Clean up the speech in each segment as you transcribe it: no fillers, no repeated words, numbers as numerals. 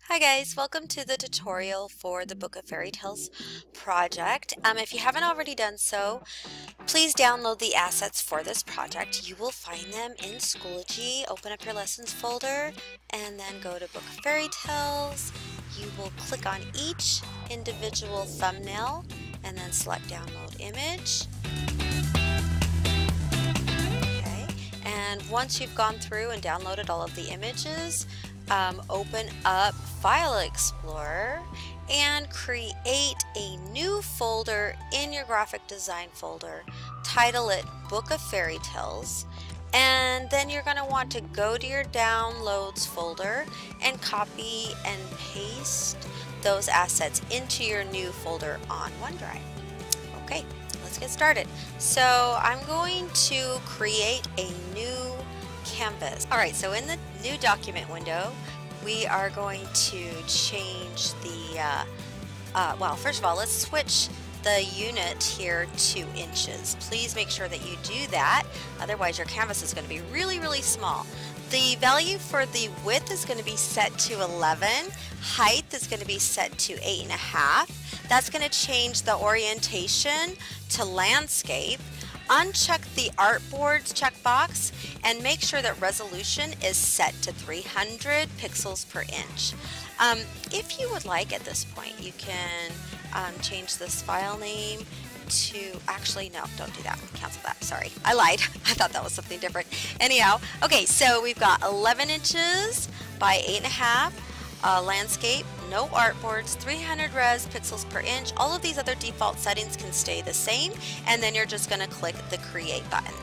Hi guys, welcome to the tutorial for the Book of Fairy Tales project. If you haven't already done so, please download the assets for this project. You will find them in Schoology. Open up your lessons folder and then go to Book of Fairy Tales. You will click on each individual thumbnail and then select download image. Okay, and once you've gone through and downloaded all of the images, open up File Explorer and create a new folder in your graphic design folder. Title it Book of Fairy Tales, and then you're going to want to go to your downloads folder and copy and paste those assets into your new folder on OneDrive. Okay, let's get started. So I'm going to create a new canvas. Alright, so in the new document window, we are going to change the, well, first of all, let's switch the unit here to inches. Please make sure that you do that, otherwise your canvas is going to be really, really small. The value for the width is going to be set to 11, height is going to be set to 8.5. That's going to change the orientation to landscape. Uncheck the artboards checkbox and make sure that resolution is set to 300 pixels per inch. If you would like at this point, you can change this file name to, actually no, don't do that, cancel that, sorry, I lied. I thought that was something different. Anyhow, okay, so we've got 11 inches by 8.5. Landscape, no artboards, 300 res pixels per inch. All of these other default settings can stay the same, and then you're just going to click the create button.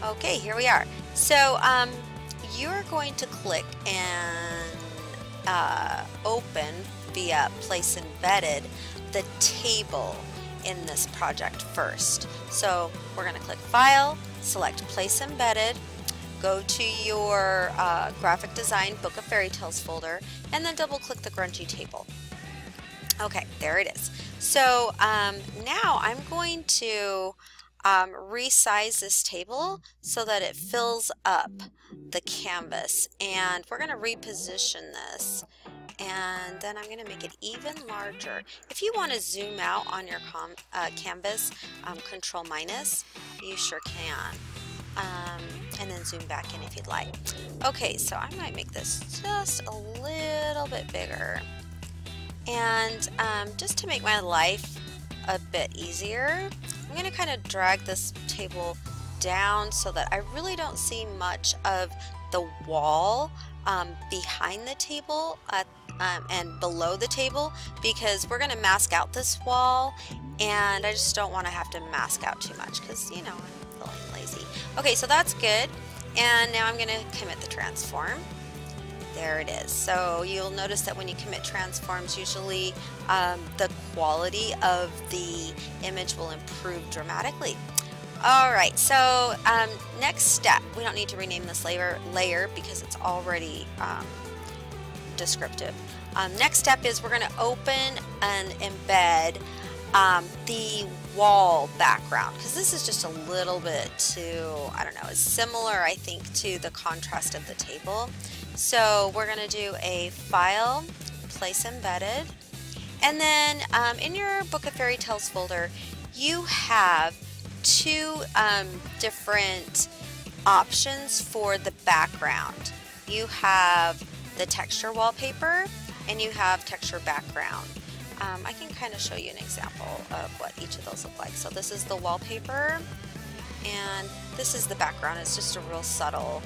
Okay, here we are. So you're going to click and open via place embedded the table in this project first. So we're going to click file, select place embedded, go to your graphic design Book of Fairy Tales folder, and then double click the grungy table. Okay, there it is. So now I'm going to resize this table so that it fills up the canvas, and we're going to reposition this, and then I'm going to make it even larger. If you want to zoom out on your canvas, Control minus, you sure can. And then zoom back in if you'd like. Okay, so I might make this just a little bit bigger. And just to make my life a bit easier, I'm going to kind of drag this table down so that I really don't see much of the wall behind the table and below the table, because we're going to mask out this wall, and I just don't want to have to mask out too much because, you know, I'm feeling lazy. Okay, so that's good. And now I'm going to commit the transform. There it is. So you'll notice that when you commit transforms, usually the quality of the image will improve dramatically. Alright, so next step, we don't need to rename this layer because it's already descriptive. Next step is we're going to open and embed the wall background, because this is just a little bit too, I don't know, it's similar, I think, to the contrast of the table. So we're going to do a file, place embedded, and then in your Book of Fairy Tales folder, you have two different options for the background. You have the texture wallpaper and you have texture background. I can kind of show you an example of what each of those look like. So this is the wallpaper and this is the background. It's just a real subtle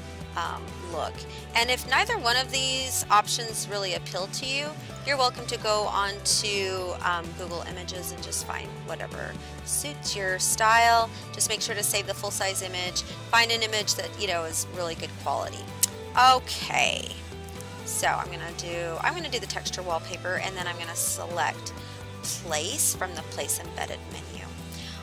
look. And if neither one of these options really appeal to you, you're welcome to go on to Google Images and just find whatever suits your style. Just make sure to save the full-size image. Find an image that, you know, is really good quality. Okay. So I'm going to do the texture wallpaper, and then I'm going to select place from the place embedded menu.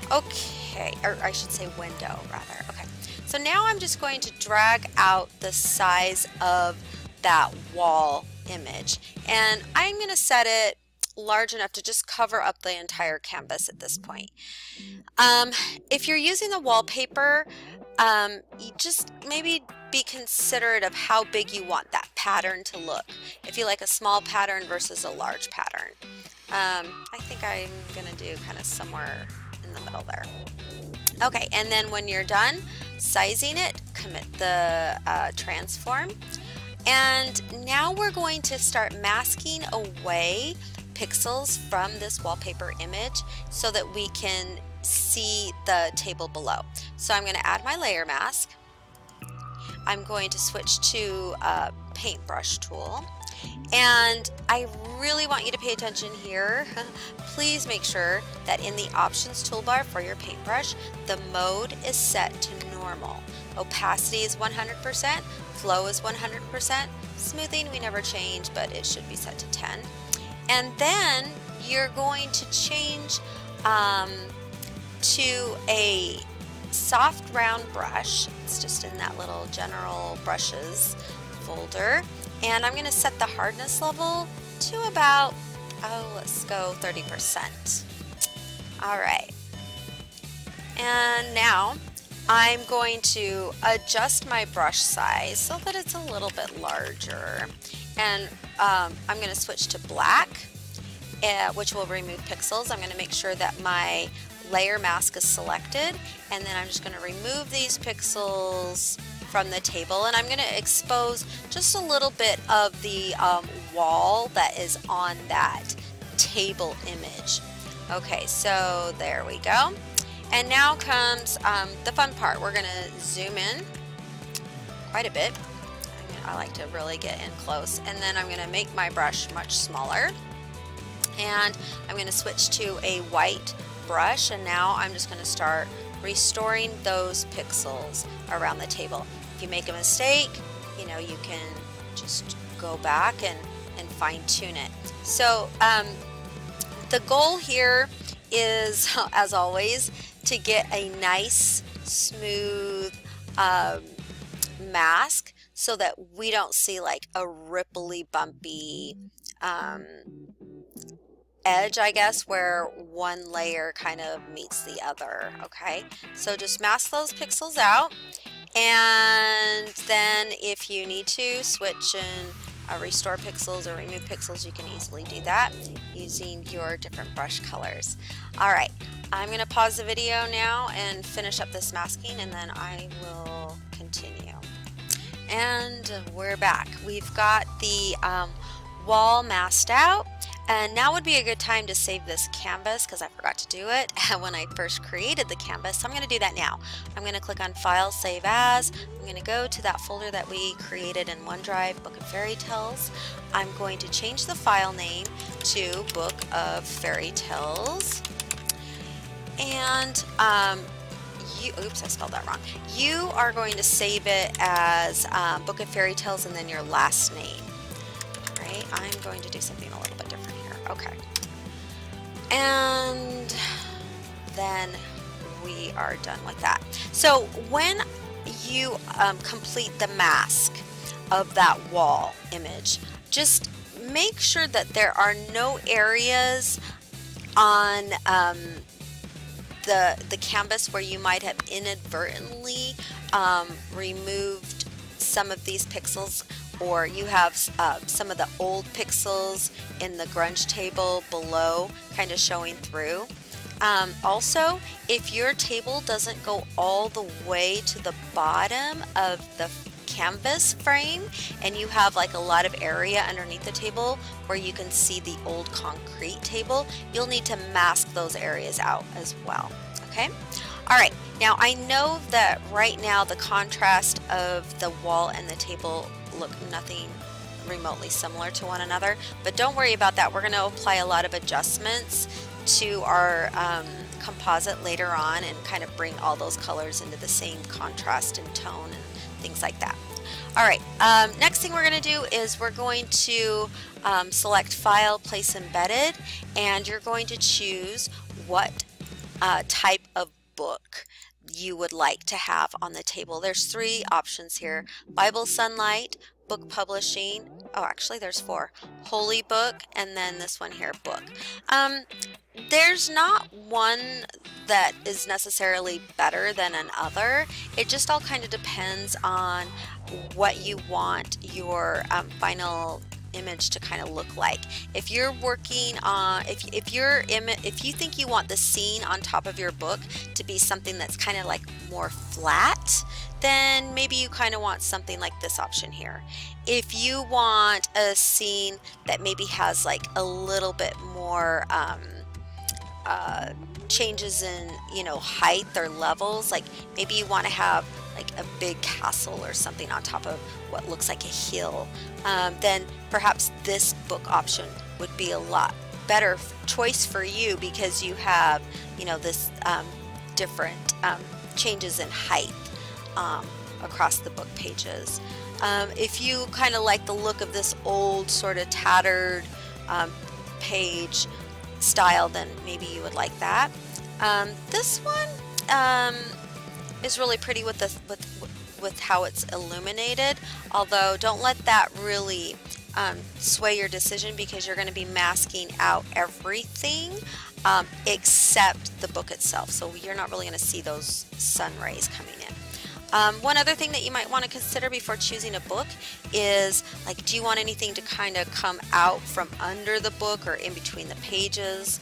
Okay, or I should say window rather. Okay, so now I'm just going to drag out the size of that wall image, and I'm going to set it large enough to just cover up the entire canvas at this point. If you're using the wallpaper, you just maybe be considerate of how big you want that pattern to look. If you like a small pattern versus a large pattern. I think I'm gonna do kind of somewhere in the middle there. Okay, and then when you're done sizing it, commit the transform. And now we're going to start masking away pixels from this wallpaper image so that we can see the table below. So I'm going to add my layer mask. I'm going to switch to a paintbrush tool. And I really want you to pay attention here. Please make sure that in the options toolbar for your paintbrush, the mode is set to normal. Opacity is 100%, flow is 100%, smoothing we never change, but it should be set to 10. And then you're going to change to a soft round brush. It's just in that little general brushes folder. And I'm going to set the hardness level to about, let's go 30%. All right. And now I'm going to adjust my brush size so that it's a little bit larger. And I'm going to switch to black, which will remove pixels. I'm going to make sure that my layer mask is selected, and then I'm just going to remove these pixels from the table, and I'm going to expose just a little bit of the wall that is on that table image. Okay, so there we go. And now comes the fun part. We're going to zoom in quite a bit. I like to really get in close, and then I'm going to make my brush much smaller, and I'm going to switch to a white brush, and now I'm just going to start restoring those pixels around the table. If you make a mistake, you know, you can just go back and fine tune it. So the goal here is, as always, to get a nice smooth mask so that we don't see like a ripply bumpy edge, I guess, where one layer kind of meets the other. Okay, so just mask those pixels out, and then if you need to switch and restore pixels or remove pixels, you can easily do that using your different brush colors. All right, I'm going to pause the video now and finish up this masking, and then I will continue. And we're back. We've got the wall masked out. And now would be a good time to save this canvas because I forgot to do it when I first created the canvas. So I'm going to do that now. I'm going to click on File, Save As. I'm going to go to that folder that we created in OneDrive, Book of Fairytales. I'm going to change the file name to Book of Fairytales. And oops, I spelled that wrong. You are going to save it as Book of Fairytales and then your last name. All right, I'm going to do something a little bit different. Okay, and then we are done with that. So when you complete the mask of that wall image, just make sure that there are no areas on the canvas where you might have inadvertently removed some of these pixels, or you have some of the old pixels in the grunge table below kind of showing through. Also, if your table doesn't go all the way to the bottom of the canvas frame and you have like a lot of area underneath the table where you can see the old concrete table, you'll need to mask those areas out as well. Okay? All right, now I know that right now the contrast of the wall and the table look nothing remotely similar to one another, but don't worry about that. We're going to apply a lot of adjustments to our composite later on and kind of bring all those colors into the same contrast and tone and things like that. All right, next thing we're going to do is we're going to select File, Place Embedded, and you're going to choose what type of book you would like to have on the table. There's 3 options here: Bible Sunlight, Book Publishing, oh actually there's 4, Holy Book, and then this one here, Book. There's not one that is necessarily better than another. It just all kind of depends on what you want your final image to kind of look like. If you're working on, if you think you want the scene on top of your book to be something that's kind of like more flat, then maybe you kind of want something like this option here. If you want a scene that maybe has like a little bit more changes in, you know, height or levels, like maybe you want to have like a big castle or something on top of what looks like a hill, then perhaps this book option would be a lot better choice for you, because you have, you know, this different changes in height across the book pages. If you kind of like the look of this old sort of tattered page style, then maybe you would like that. This one is really pretty with the with how it's illuminated, although don't let that really sway your decision, because you're going to be masking out everything except the book itself, so you're not really going to see those sun rays coming in. One other thing that you might want to consider before choosing a book is, like, do you want anything to kind of come out from under the book or in between the pages?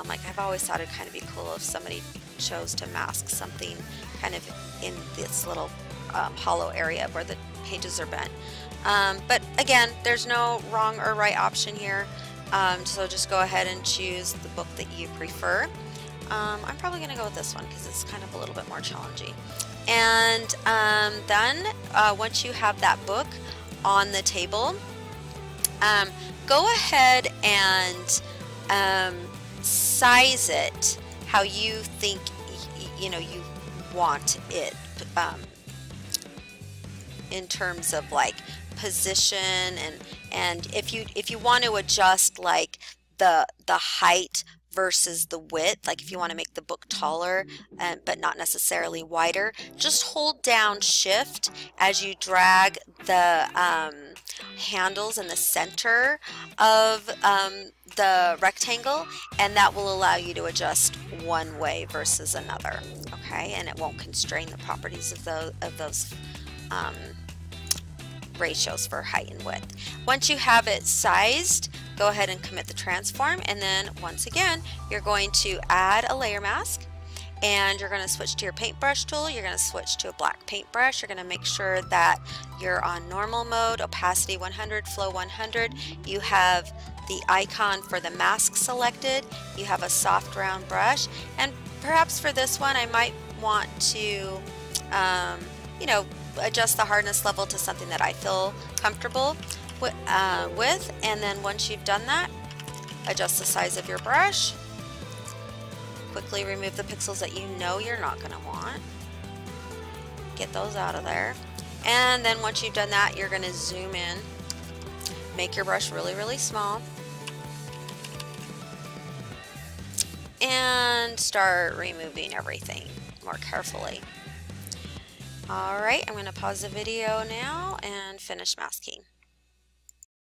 Like, I've always thought it'd kind of be cool if somebody chose to mask something kind of in this little hollow area where the pages are bent. But again, there's no wrong or right option here, so just go ahead and choose the book that you prefer. I'm probably going to go with this one because it's kind of a little bit more challenging. And then once you have that book on the table, go ahead and size it how you think you want it, in terms of like position, and if you want to adjust like the height versus the width, like if you want to make the book taller but not necessarily wider, just hold down shift as you drag the handles in the center of the rectangle, and that will allow you to adjust one way versus another. Okay, and it won't constrain the properties of those ratios for height and width. Once you have it sized, go ahead and commit the transform, and then once again you're going to add a layer mask, and you're going to switch to your paintbrush tool. You're going to switch to a black paintbrush. You're going to make sure that you're on normal mode, opacity 100, flow 100. You have the icon for the mask selected. You have a soft round brush, and perhaps for this one I might want to adjust the hardness level to something that I feel comfortable with, and then once you've done that, adjust the size of your brush. Quickly remove the pixels that you know you're not going to want. Get those out of there. And then once you've done that, you're going to zoom in. Make your brush really, really small. And start removing everything more carefully. Alright, I'm going to pause the video now and finish masking.